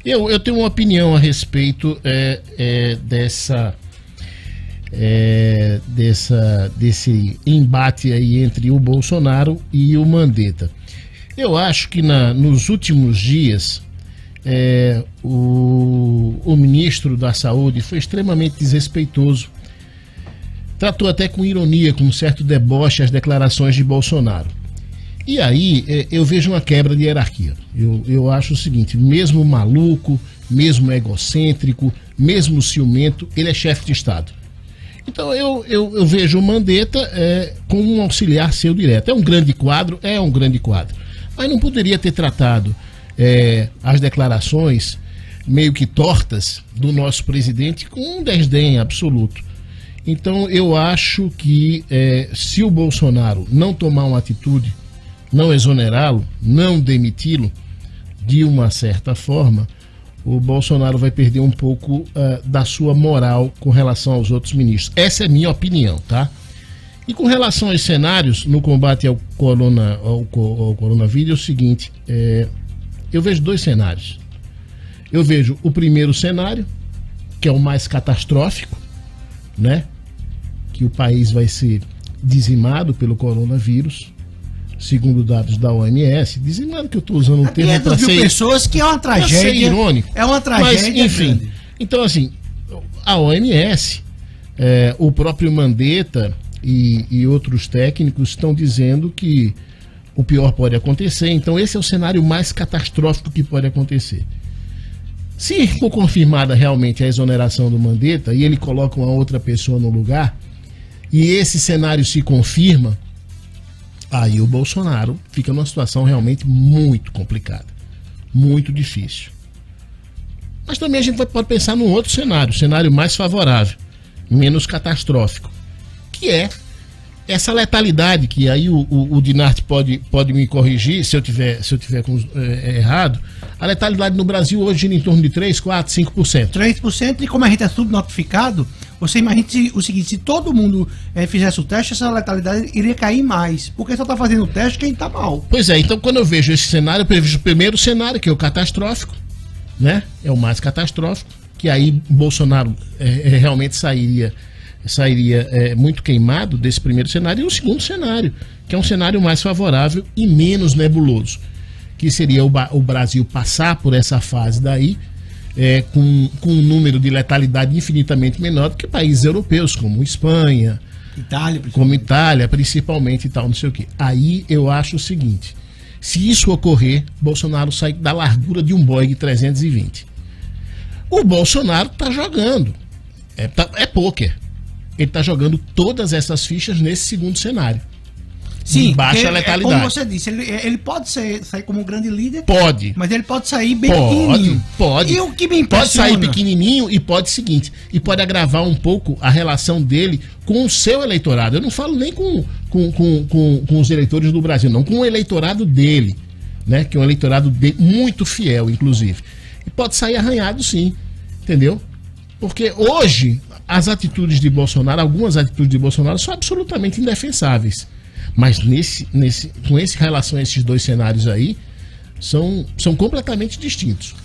Eu tenho uma opinião a respeito desse embate aí entre o Bolsonaro e o Mandetta. Eu acho que nos últimos dias o ministro da Saúde foi extremamente desrespeitoso. Tratou até com ironia, com um certo deboche as declarações de Bolsonaro. E aí eu vejo uma quebra de hierarquia. Eu acho o seguinte: mesmo maluco, mesmo egocêntrico, mesmo ciumento, ele é chefe de Estado. Então eu vejo o Mandetta como um auxiliar seu direto. É um grande quadro, mas não poderia ter tratado as declarações meio que tortas do nosso presidente com um desdém absoluto. Então eu acho que se o Bolsonaro não tomar uma atitude, não exonerá-lo, não demiti-lo, de uma certa forma, o Bolsonaro vai perder um pouco da sua moral com relação aos outros ministros. Essa é a minha opinião, tá? E com relação aos cenários no combate ao coronavírus, é o seguinte: eu vejo dois cenários. Eu vejo o primeiro cenário, que é o mais catastrófico, né? Que o país vai ser dizimado pelo coronavírus, segundo dados da OMS. Dizimado, que eu estou usando um termo para ser pessoas, que é uma tragédia, ser irônico. É uma tragédia. Mas, enfim, grande. Então assim, a OMS, o próprio Mandetta e outros técnicos estão dizendo que o pior pode acontecer. Então esse é o cenário mais catastrófico que pode acontecer. Se for confirmada realmente a exoneração do Mandetta e ele coloca uma outra pessoa no lugar, e esse cenário se confirma, aí o Bolsonaro fica numa situação realmente muito complicada, muito difícil. Mas também a gente pode pensar num outro cenário mais favorável, menos catastrófico, que é essa letalidade, que aí o Dinarte pode me corrigir se eu tiver errado. A letalidade no Brasil hoje gira em torno de 3, 4, 5%. 3%, e como a gente é subnotificado, você imagina o seguinte: se todo mundo fizesse o teste, essa letalidade iria cair mais, porque só está fazendo o teste quem está mal. Pois é, então quando eu vejo esse cenário, eu prevejo o primeiro cenário, que é o catastrófico, né? É o mais catastrófico, que aí Bolsonaro realmente sairia muito queimado desse primeiro cenário. E o segundo cenário, que é um cenário mais favorável e menos nebuloso, que seria o Brasil passar por essa fase daí com um número de letalidade infinitamente menor do que países europeus, como Espanha, Itália, principalmente, e tal, não sei o quê. Aí eu acho o seguinte: se isso ocorrer, Bolsonaro sai da largura de um Boeing 320. O Bolsonaro tá jogando, é pôquer. Ele está jogando todas essas fichas nesse segundo cenário. Sim, baixa letalidade. Como você disse, ele pode sair como um grande líder. Pode. Mas ele pode sair bem pequenininho. Pode. E o que me impressiona... Pode sair pequenininho e pode agravar um pouco a relação dele com o seu eleitorado. Eu não falo nem com os eleitores do Brasil, não. Com o eleitorado dele, né? Que é um eleitorado muito fiel, inclusive. E pode sair arranhado, sim. Entendeu? Porque hoje as atitudes de Bolsonaro, algumas atitudes de Bolsonaro são absolutamente indefensáveis. Mas com relação a esses dois cenários aí, são completamente distintos.